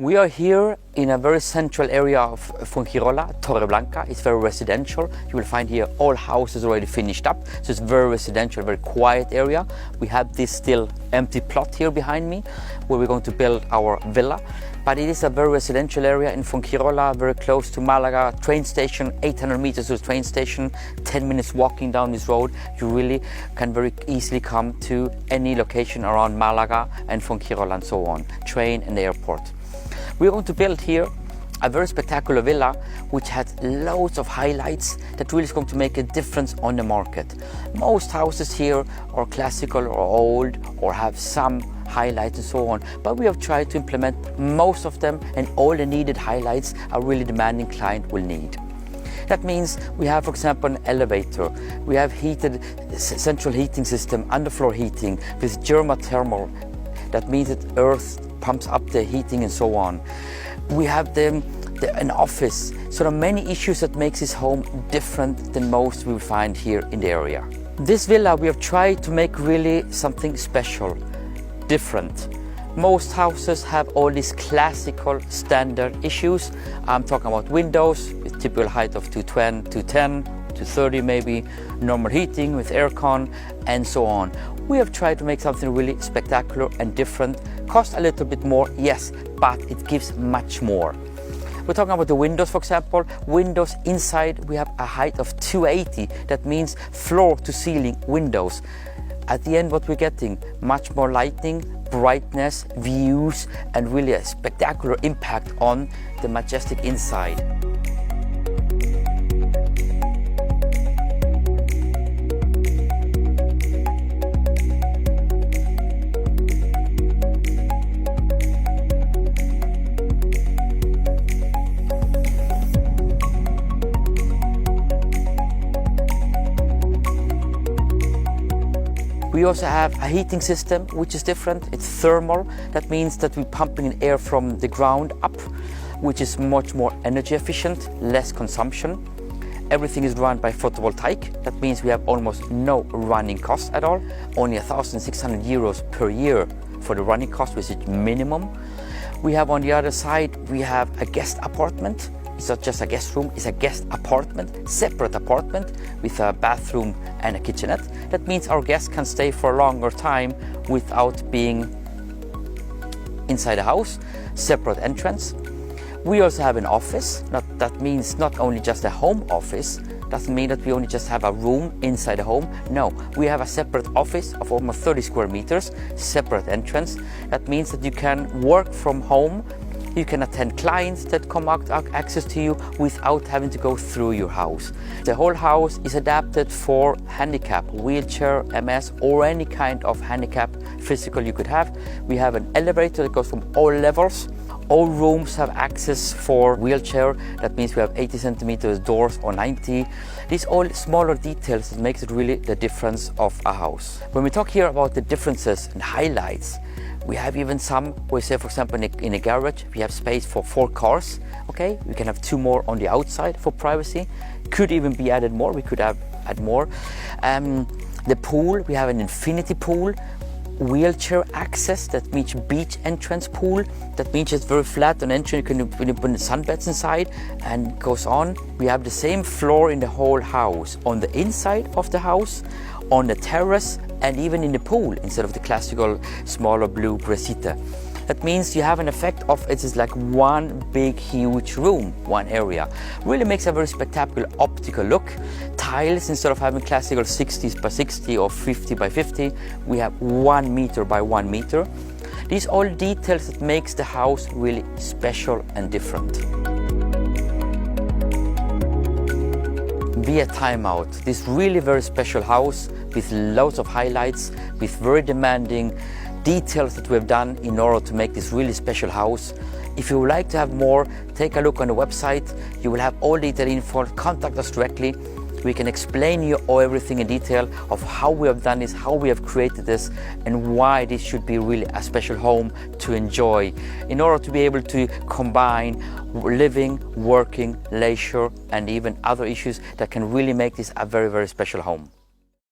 We are here in a very central area of Fuengirola, Torreblanca. It's very residential. You will find here all houses already finished up. So it's very residential, very quiet area. We have this still empty plot here behind me where we're going to build our villa. But it is a very residential area in Fuengirola, very close to Malaga train station, 800 meters to the train station, 10 minutes walking down this road. You really can very easily come to any location around Malaga and Fuengirola and so on, train and airport. We're going to build here a very spectacular villa which has loads of highlights that really is going to make a difference on the market. Most houses here are classical or old or have some highlights and so on, but we have tried to implement most of them, and all the needed highlights a really demanding client will need. That means we have, for example, an elevator. We have heated central heating system, underfloor heating with geothermal. That means that earth pumps up the heating and so on. We have an office. So there are many issues that makes this home different than most we will find here in the area. This villa we have tried to make really something special, different. Most houses have all these classical standard issues. I'm talking about windows with typical height of 210, 230 maybe, normal heating with aircon and so on. We have tried to make something really spectacular and different. Cost a little bit more, yes, but it gives much more. We're talking about the windows, for example. Windows inside, we have a height of 280. That means floor to ceiling windows. At the end, what we're getting, much more lighting, brightness, views, and really a spectacular impact on the majestic inside. We also have a heating system which is different. It's thermal. That means that we're pumping in air from the ground up, which is much more energy efficient, less consumption. Everything is run by photovoltaic. That means we have almost no running cost at all. Only 1,600 euros per year for the running cost, which is minimum. We have on the other side, we have a guest apartment. It's not just a guest room, it's a guest apartment, separate apartment with a bathroom and a kitchenette. That means our guests can stay for a longer time without being inside the house, separate entrance. We also have an office. That means not only just a home office, doesn't mean that we only just have a room inside the home. No, we have a separate office of almost 30 square meters, separate entrance. That means that you can work from home. You can attend clients that come out access to you without having to go through your house. The whole house is adapted for handicap, wheelchair, MS, or any kind of handicap physical you could have. We have an elevator that goes from all levels. All rooms have access for wheelchair. That means we have 80 centimeters doors or 90. These all smaller details that makes it really the difference of a house. When we talk here about the differences and highlights, we have even some, we say for example in a garage, we have space for 4 cars. Okay, we can have 2 more on the outside for privacy. Could even be added more, we could add more. The pool, we have an infinity pool. Wheelchair access, that means beach entrance pool. That means it's very flat on entry. You can put sunbeds inside and goes on. We have the same floor in the whole house, on the inside of the house, on the terrace, and even in the pool instead of the classical smaller blue brecita. That means you have an effect of it is like one big huge room, one area. Really makes a very spectacular optical look. Tiles, instead of having classical 60 by 60 or 50 by 50, we have 1 meter by 1 meter. These all details that makes the house really special and different. Be a timeout. This really very special house with loads of highlights, with very demanding details that we have done in order to make this really special house. If you would like to have more, take a look on the website. You will have all detailed info. Contact us directly. We can explain you everything in detail of how we have done this, how we have created this, and why this should be really a special home to enjoy in order to be able to combine living, working, leisure, and even other issues that can really make this a very, very special home.